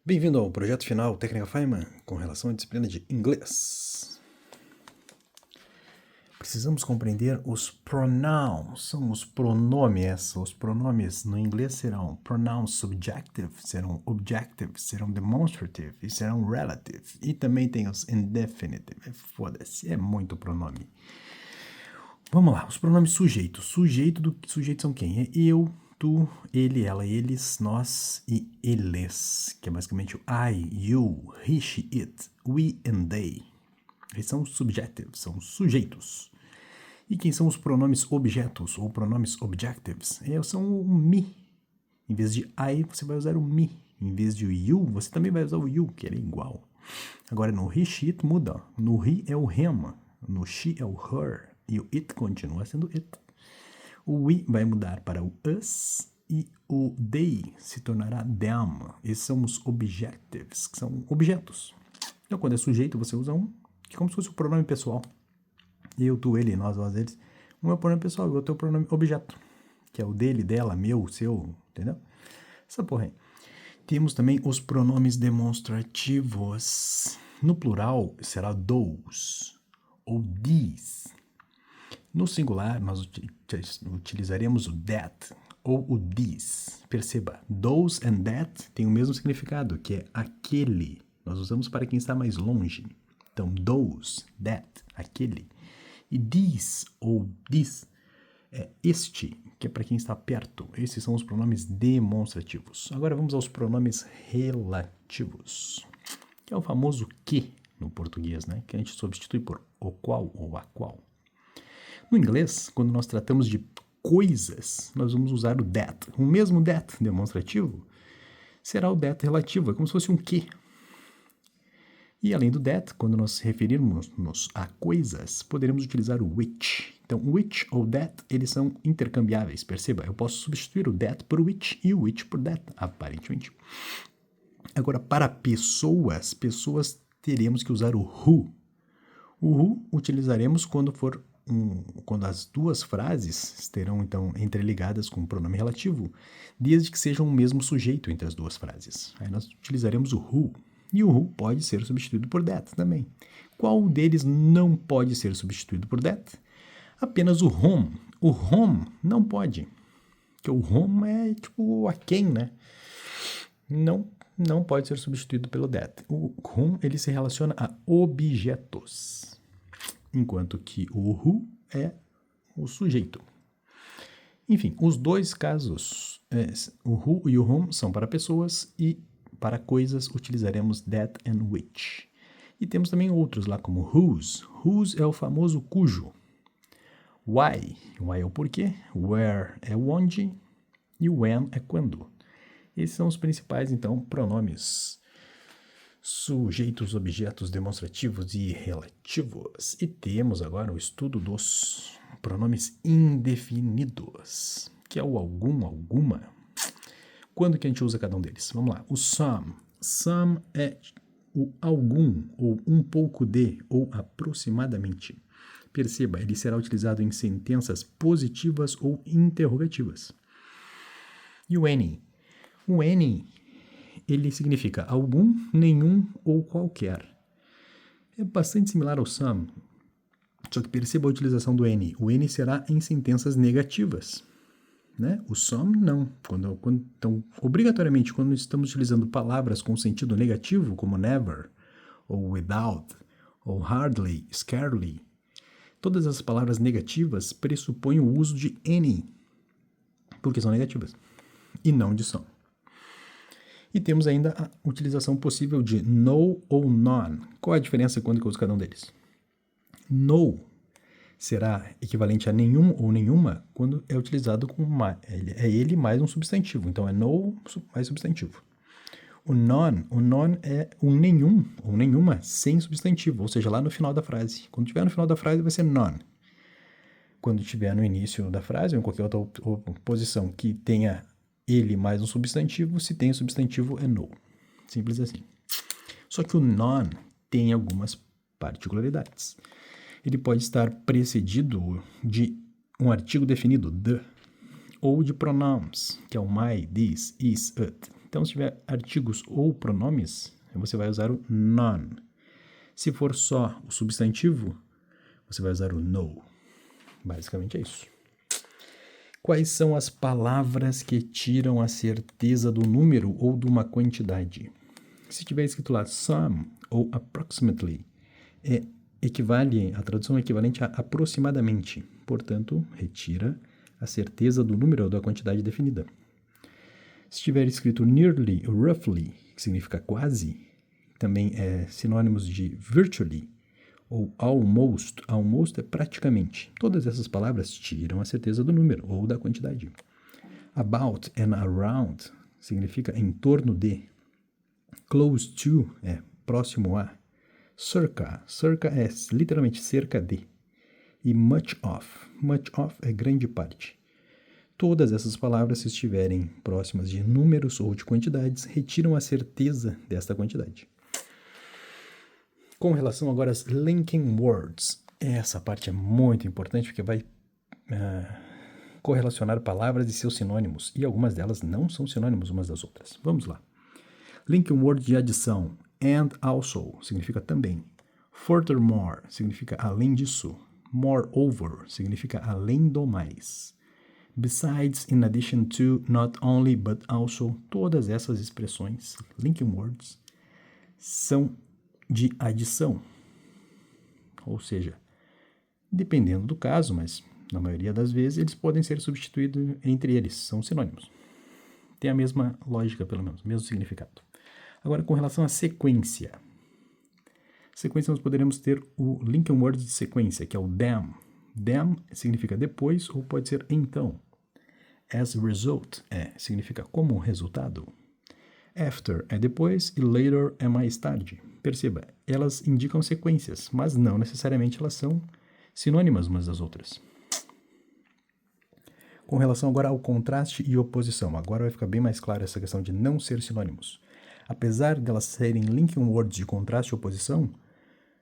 Bem-vindo ao projeto final Técnica Feynman com relação à disciplina de inglês. Precisamos compreender os pronouns, são os pronomes. Os pronomes no inglês serão pronouns subjective, serão objective, serão demonstrative e serão relative. E também tem os indefinitive. Foda-se, é muito pronome. Vamos lá, os pronomes sujeitos. Sujeitos são quem? É eu, tu, ele, ela, eles, nós e eles, que é basicamente o I, you, he, she, it, we and they. Eles são subjectives, são sujeitos. E quem são os pronomes objetos ou pronomes objectives? São o me. Em vez de I, você vai usar o me. Em vez de o you, você também vai usar o you, que ele é igual. Agora, no he, she, it muda. No he é o him, no she é o her, e o it continua sendo it. O we vai mudar para o us e o they se tornará them. Esses são os objectives, que são objetos. Então, quando é sujeito, você usa um, que é como se fosse o pronome pessoal. Eu, tu, ele, nós, vós, eles. Um é o pronome pessoal e o outro é o pronome objeto, que é o dele, dela, meu, seu, entendeu? Essa porra aí. Temos também os pronomes demonstrativos. No plural, será those ou these. No singular, nós utilizaremos o that ou o these. Perceba, those and that têm o mesmo significado, que é aquele. Nós usamos para quem está mais longe. Então, those, that, aquele. E these ou this é este, que é para quem está perto. Esses são os pronomes demonstrativos. Agora vamos aos pronomes relativos, que é o famoso que no português, né? Que a gente substitui por o qual ou a qual. No inglês, quando nós tratamos de coisas, nós vamos usar o that. O mesmo that demonstrativo será o that relativo, é como se fosse um que. E além do that, quando nós referirmos a coisas, poderemos utilizar o which. Então, which ou that, eles são intercambiáveis, perceba. Eu posso substituir o that por which e o which por that, aparentemente. Agora, para pessoas teremos que usar o who. O who utilizaremos quando as duas frases estarão, então, entreligadas com o pronome relativo, desde que sejam o mesmo sujeito entre as duas frases. Aí nós utilizaremos o who. E o who pode ser substituído por that também. Qual deles não pode ser substituído por that? Apenas o whom. O whom não pode. Porque o whom é tipo a quem, né? Não pode ser substituído pelo that. O whom, ele se relaciona a objetos. Enquanto que o who é o sujeito. Enfim, os dois casos, o who e o whom são para pessoas e para coisas utilizaremos that and which. E temos também outros lá como whose. Whose é o famoso cujo. Why. Why é o porquê. Where é o onde. E when é quando. Esses são os principais, então, pronomes sujeitos, objetos, demonstrativos e relativos. E temos agora o estudo dos pronomes indefinidos, que é o algum, alguma. Quando que a gente usa cada um deles? Vamos lá. O some. Some é o algum, ou um pouco de, ou aproximadamente. Perceba, ele será utilizado em sentenças positivas ou interrogativas. E o any? O any, ele significa algum, nenhum ou qualquer. É bastante similar ao some, só que perceba a utilização do any. O any será em sentenças negativas. Né? O some, não. Então, obrigatoriamente, quando estamos utilizando palavras com sentido negativo, como never, ou without, ou hardly, scarcely, todas as palavras negativas pressupõem o uso de any, porque são negativas, e não de some. E temos ainda a utilização possível de no ou none. Qual é a diferença quando eu uso cada um deles? No será equivalente a nenhum ou nenhuma quando é utilizado com ele mais um substantivo. Então, é no mais substantivo. O none é um nenhum ou nenhuma sem substantivo, ou seja, lá no final da frase. Quando estiver no final da frase, vai ser none. Quando estiver no início da frase, ou em qualquer outra posição que tenha ele mais um substantivo, se tem o substantivo, é no. Simples assim. Só que o none tem algumas particularidades. Ele pode estar precedido de um artigo definido, the, ou de pronouns, que é o my, this, is, it. Então, se tiver artigos ou pronomes, você vai usar o none. Se for só o substantivo, você vai usar o no. Basicamente é isso. Quais são as palavras que tiram a certeza do número ou de uma quantidade? Se tiver escrito lá some ou approximately, a tradução é equivalente a aproximadamente. Portanto, retira a certeza do número ou da quantidade definida. Se tiver escrito nearly ou roughly, que significa quase, também é sinônimos de virtually ou almost. Almost é praticamente. Todas essas palavras tiram a certeza do número ou da quantidade. About and around significa em torno de. Close to é próximo a. Circa é literalmente cerca de. E much of é grande parte. Todas essas palavras, se estiverem próximas de números ou de quantidades, retiram a certeza desta quantidade. Com relação agora às linking words, essa parte é muito importante porque vai correlacionar palavras e seus sinônimos, e algumas delas não são sinônimos umas das outras. Vamos lá. Linking word de adição, and also, significa também. Furthermore, significa além disso. Moreover, significa além do mais. Besides, in addition to, not only, but also, todas essas expressões, linking words, são de adição. Ou seja, dependendo do caso, mas na maioria das vezes, eles podem ser substituídos entre eles, são sinônimos. Tem a mesma lógica, pelo menos, mesmo significado. Agora, com relação à sequência. Sequência, nós poderemos ter o linking word de sequência, que é o then. Then significa depois ou pode ser então. As a result significa como resultado. After é depois e later é mais tarde. Perceba, elas indicam sequências, mas não necessariamente elas são sinônimas umas das outras. Com relação agora ao contraste e oposição, agora vai ficar bem mais claro essa questão de não ser sinônimos. Apesar de elas serem linking words de contraste e oposição,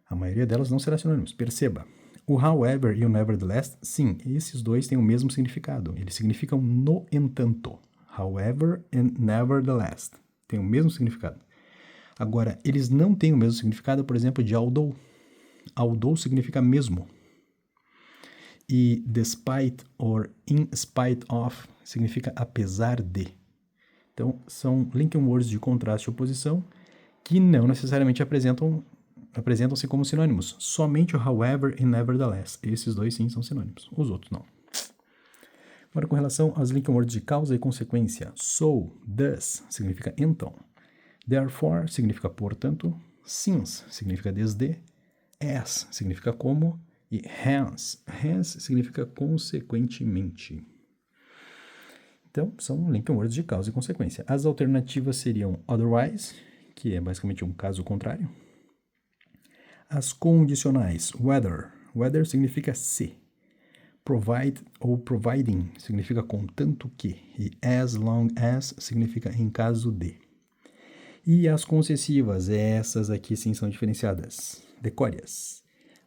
a maioria delas não será sinônimos. Perceba, o however e o nevertheless, sim, esses dois têm o mesmo significado. Eles significam no entanto. However and nevertheless têm o mesmo significado. Agora, eles não têm o mesmo significado, por exemplo, de although. Although significa mesmo. E despite or in spite of significa apesar de. Então, são linking words de contraste e oposição que não necessariamente apresentam-se como sinônimos. Somente o however e nevertheless. Esses dois sim são sinônimos. Os outros não. Agora, com relação aos linking words de causa e consequência. So, thus, significa então. Therefore, significa portanto. Since, significa desde. As, significa como. E hence significa consequentemente. Então, são linking words de causa e consequência. As alternativas seriam otherwise, que é basicamente um caso contrário. As condicionais, whether. Whether significa se. Provide ou providing significa contanto que. E as long as significa em caso de. E as concessivas, essas aqui sim são diferenciadas. Decore-as.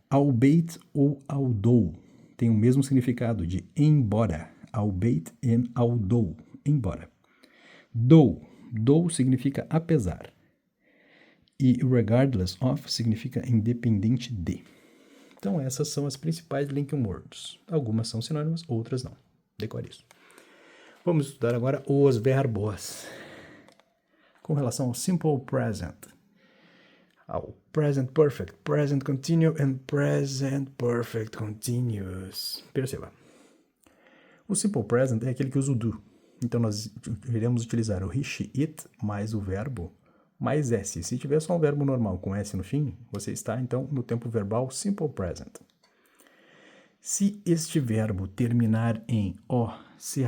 Albeit ou although tem o mesmo significado de embora. Albeit and although, embora. Though significa apesar. E regardless of significa independente de. Então essas são as principais linking words. Algumas são sinônimas, outras não. Decore isso. Vamos estudar agora os verbos. Com relação ao simple present. Ao present perfect, present continuous and present perfect continuous. Perceba. O simple present é aquele que usa o do. Então, nós iremos utilizar o he, she, it, mais o verbo, mais s. Se tiver só um verbo normal com s no fim, você está, então, no tempo verbal simple present. Se este verbo terminar em o, ch,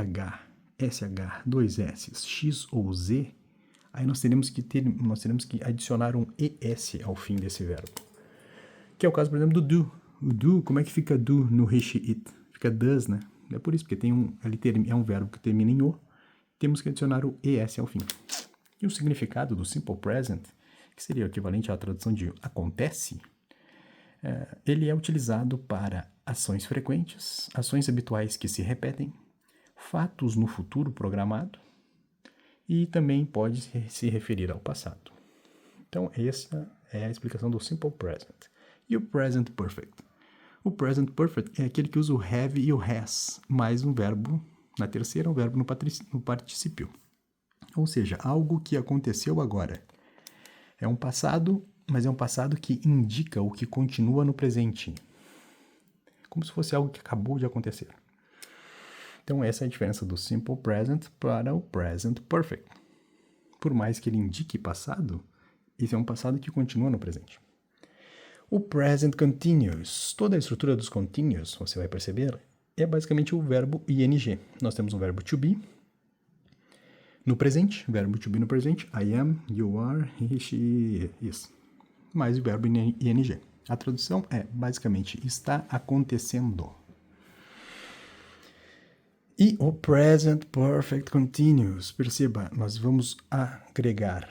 sh, dois s, x ou z, aí nós teremos que adicionar um es ao fim desse verbo. Que é o caso, por exemplo, do do. O do, como é que fica do no he, she, it? Fica does, né? É por isso, porque é um verbo que termina em o, temos que adicionar o es ao fim. E o significado do simple present, que seria o equivalente à tradução de acontece, ele é utilizado para ações frequentes, ações habituais que se repetem, fatos no futuro programado e também pode se referir ao passado. Então, essa é a explicação do Simple Present. E o Present Perfect? O Present Perfect é aquele que usa o have e o has, mais um verbo na terceira, um verbo no particípio. Ou seja, algo que aconteceu agora. É um passado, mas é um passado que indica o que continua no presente. Como se fosse algo que acabou de acontecer. Então, essa é a diferença do Simple Present para o Present Perfect. Por mais que ele indique passado, esse é um passado que continua no presente. O Present Continuous, toda a estrutura dos continuous, você vai perceber, é basicamente o verbo ing. Nós temos um verbo to be no presente, verbo to be no presente, I am, you are, he, she is, mais o verbo ing. A tradução é, basicamente, está acontecendo. E o Present Perfect Continuous, perceba, nós vamos agregar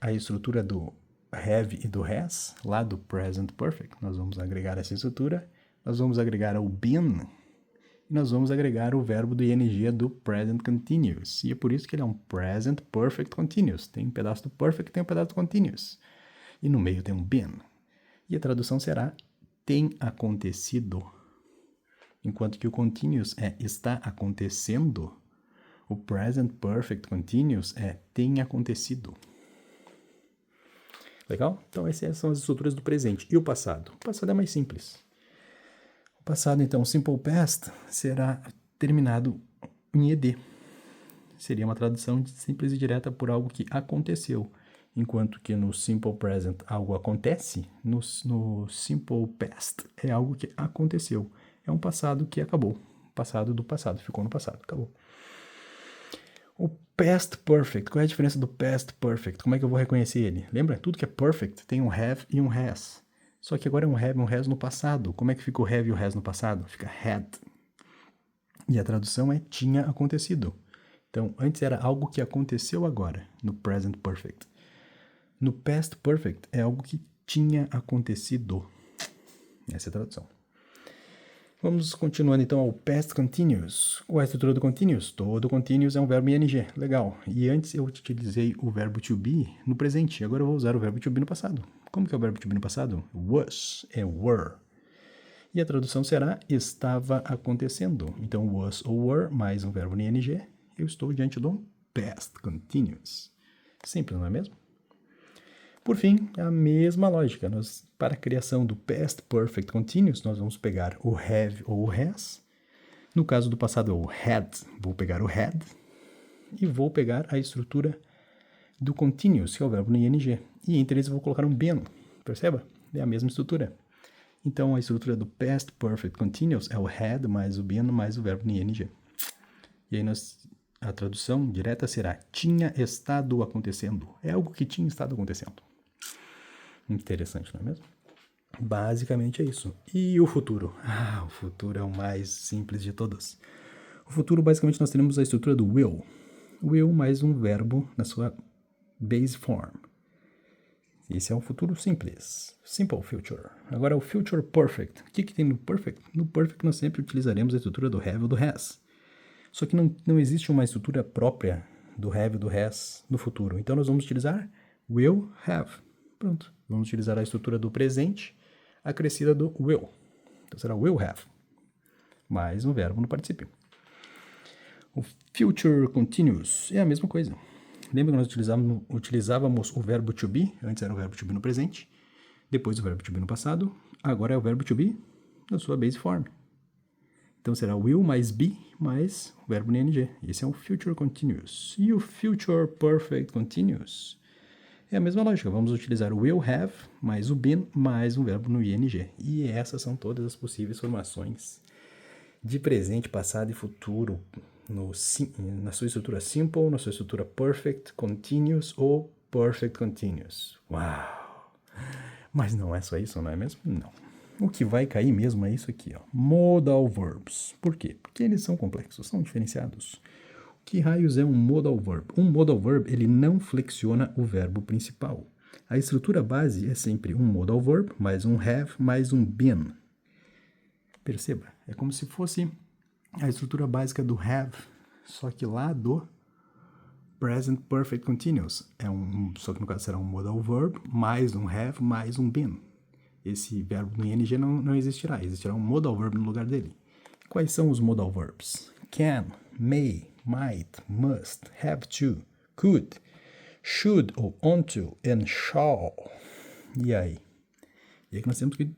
a estrutura do have e do has, lá do Present Perfect. Nós vamos agregar essa estrutura, nós vamos agregar o been, e nós vamos agregar o verbo do ing do Present Continuous. E é por isso que ele é um Present Perfect Continuous. Tem um pedaço do Perfect, tem um pedaço do Continuous. E no meio tem um been. E a tradução será tem acontecido. Enquanto que o Continuous é está acontecendo, o Present Perfect Continuous é tem acontecido. Legal? Então, essas são as estruturas do presente. E o passado? O passado é mais simples. O passado, então, o Simple Past será terminado em ed. Seria uma tradução simples e direta por algo que aconteceu. Enquanto que no Simple Present algo acontece, no Simple Past é algo que aconteceu. É um passado que acabou. Passado do passado, ficou no passado, acabou. O Past Perfect, qual é a diferença do Past Perfect? Como é que eu vou reconhecer ele? Lembra? Tudo que é perfect tem um have e um has. Só que agora é um have e um has no passado. Como é que fica o have e o has no passado? Fica had. E a tradução é tinha acontecido. Então, antes era algo que aconteceu agora, no Present Perfect. No Past Perfect é algo que tinha acontecido. Essa é a tradução. Vamos continuando então ao Past Continuous. Qual é a estrutura do Continuous? Todo Continuous é um verbo ing. Legal. E antes eu utilizei o verbo to be no presente. Agora eu vou usar o verbo to be no passado. Como que é o verbo to be no passado? Was é were. E a tradução será estava acontecendo. Então, was ou were mais um verbo ing. Eu estou diante do Past Continuous. Simples, não é mesmo? Por fim, a mesma lógica. Para a criação do Past Perfect Continuous, nós vamos pegar o have ou o has. No caso do passado, é o had. Vou pegar o had e vou pegar a estrutura do Continuous, que é o verbo no ing. E entre eles eu vou colocar um been. Perceba? É a mesma estrutura. Então, a estrutura do Past Perfect Continuous é o had mais o been mais o verbo no ing. E aí a tradução direta será tinha estado acontecendo. É algo que tinha estado acontecendo. Interessante, não é mesmo? Basicamente é isso. E o futuro? O futuro é o mais simples de todos. O futuro, basicamente, nós teremos a estrutura do will. Will mais um verbo na sua base form. Esse é um futuro simples. Simple future. Agora, o future perfect. O que tem no perfect? No perfect, nós sempre utilizaremos a estrutura do have ou do has. Só que não existe uma estrutura própria do have e do has no futuro. Então, nós vamos utilizar will have. Pronto. Vamos utilizar a estrutura do presente acrescida do will. Então, será will have. Mais um verbo no particípio. O future continuous é a mesma coisa. Lembra que nós utilizávamos o verbo to be? Antes era o verbo to be no presente. Depois o verbo to be no passado. Agora é o verbo to be na sua base form. Então, será will mais be mais o verbo no ing. Esse é o future continuous. E o future perfect continuous é a mesma lógica. Vamos utilizar o will have mais o been mais um verbo no ing. E essas são todas as possíveis formações de presente, passado e futuro na sua estrutura simple, na sua estrutura perfect, continuous ou perfect continuous. Uau! Mas não é só isso, não é mesmo? Não. O que vai cair mesmo é isso aqui, ó. Modal verbs. Por quê? Porque eles são complexos, são diferenciados. Que raios é um modal verb? Um modal verb, ele não flexiona o verbo principal. A estrutura base é sempre um modal verb, mais um have, mais um been. Perceba, é como se fosse a estrutura básica do have, só que lá do Present Perfect Continuous. Só que no caso será um modal verb, mais um have, mais um been. Esse verbo no ing não existirá. Existirá um modal verb no lugar dele. Quais são os modal verbs? Can, may, might, must, have to, could, should ou ought to, and shall. E aí? E aí que nós temos que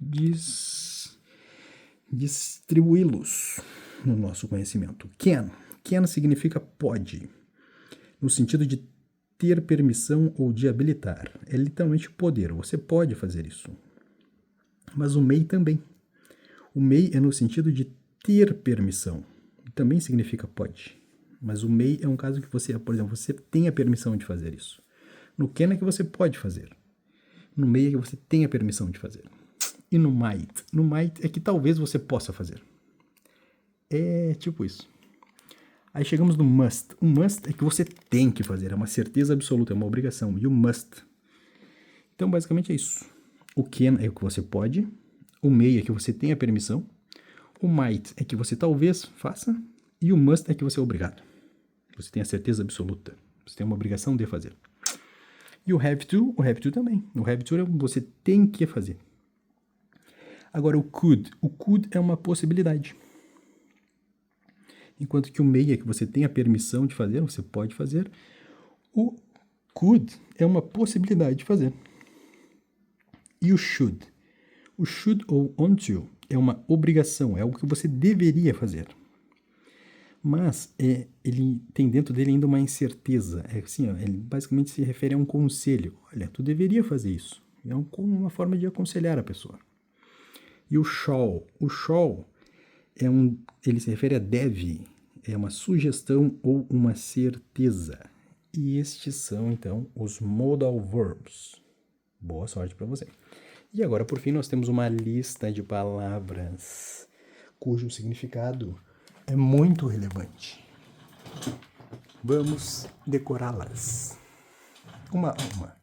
distribuí-los no nosso conhecimento. Can. Can significa pode, no sentido de ter permissão ou de habilitar. É literalmente poder. Você pode fazer isso. Mas o may também. O may é no sentido de ter permissão. Também significa pode. Mas o may é um caso que você, por exemplo, você tem a permissão de fazer isso. No can é que você pode fazer. No may é que você tem a permissão de fazer. E no might? No might é que talvez você possa fazer. É tipo isso. Aí chegamos no must. O must é que você tem que fazer. É uma certeza absoluta, é uma obrigação. E o must. Então, basicamente é isso. O can é o que você pode. O may é que você tem a permissão. O might é que você talvez faça. E o must é que você é obrigado. Você tem a certeza absoluta. Você tem uma obrigação de fazer. E o have to também. O have to é o que você tem que fazer. Agora o could é uma possibilidade. Enquanto que o may é que você tem a permissão de fazer, você pode fazer. O could é uma possibilidade de fazer. E o should ou ought to é uma obrigação, é algo que você deveria fazer. Mas ele tem dentro dele ainda uma incerteza. É assim, ele basicamente se refere a um conselho. Olha, tu deveria fazer isso. É uma forma de aconselhar a pessoa. E o shall ele se refere a deve, é uma sugestão ou uma certeza. E estes são, então, os modal verbs. Boa sorte para você. E agora, por fim, nós temos uma lista de palavras cujo significado é muito relevante. Vamos decorá-las. Uma a uma.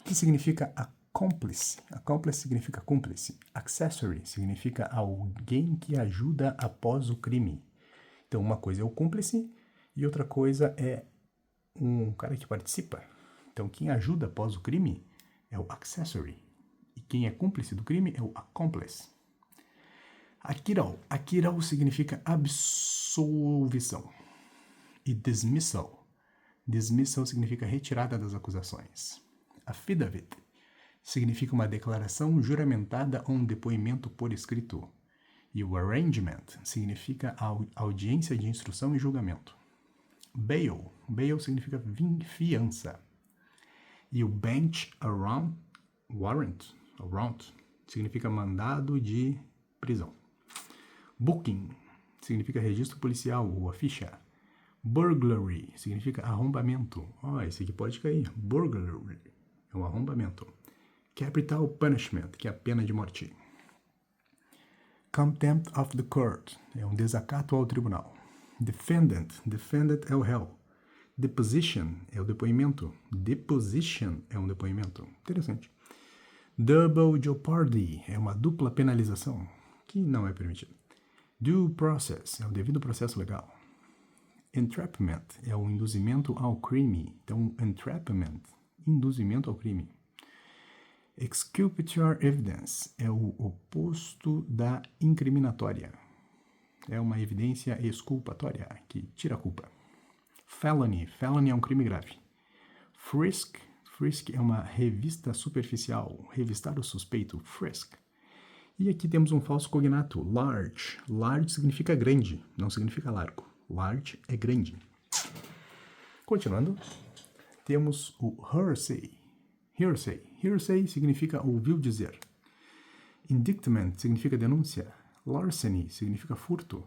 O que significa accomplice? Accomplice significa cúmplice. Accessory significa alguém que ajuda após o crime. Então, uma coisa é o cúmplice e outra coisa é um cara que participa. Então, quem ajuda após o crime é o accessory. E quem é cúmplice do crime é o accomplice. Acquittal significa absolvição. E dismissal significa retirada das acusações. Affidavit significa uma declaração juramentada ou um depoimento por escrito. E o arraignment significa audiência de instrução e julgamento. Bail significa fiança. E o bench warrant significa mandado de prisão. Booking significa registro policial ou a ficha. Burglary significa arrombamento. Esse aqui pode cair. Burglary é um arrombamento. Capital punishment, que é a pena de morte. Contempt of the court é um desacato ao tribunal. Defendant é o réu. Deposition é o depoimento. Deposition é um depoimento. Interessante. Double jeopardy é uma dupla penalização, que não é permitido. Due process é o devido processo legal. Entrapment é o induzimento ao crime. Então, entrapment, induzimento ao crime. Exculpatory evidence é o oposto da incriminatória. É uma evidência exculpatória, que tira a culpa. Felony é um crime grave. Frisk é uma revista superficial, revistar o suspeito, frisk. E aqui temos um falso cognato, large. Large significa grande, não significa largo. Large é grande. Continuando, temos o hearsay. Hearsay significa ouviu dizer. Indictment significa denúncia. Larceny significa furto.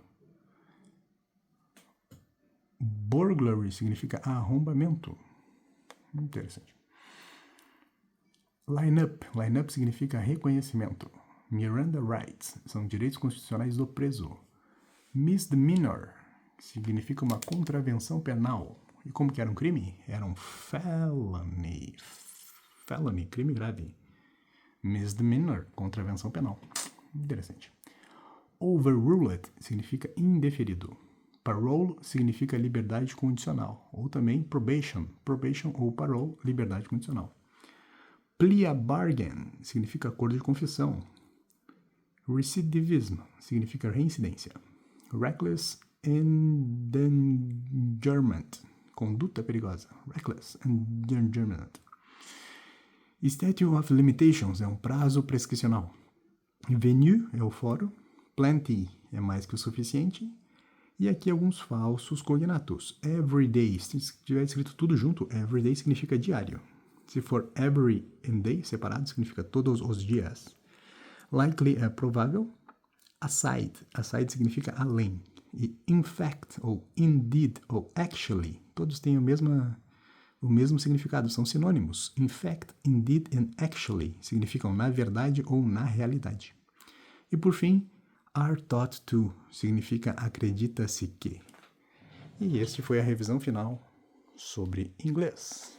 Burglary significa arrombamento. Interessante. Line-up significa reconhecimento. Miranda rights são direitos constitucionais do preso. Misdemeanor significa uma contravenção penal. E como que era um crime? Era um felony. Felony, crime grave. Misdemeanor, contravenção penal. Interessante. Overruled significa indeferido. Parole significa liberdade condicional, ou também probation ou parole, liberdade condicional. Plea bargain significa acordo de confissão. Recidivism significa reincidência. Reckless endangerment, conduta perigosa. Reckless endangerment. Statute of Limitations é um prazo prescricional. Venue é o fórum. Plenty é mais que o suficiente. E aqui alguns falsos cognatos. Everyday, se tiver escrito tudo junto, everyday significa diário. Se for every and day, separado, significa todos os dias. Likely é provável. Aside significa além. E in fact, ou indeed, ou actually, todos têm o mesmo significado, são sinônimos. In fact, indeed and actually significam na verdade ou na realidade. E por fim, are taught to significa acredita-se que. E este foi a revisão final sobre inglês.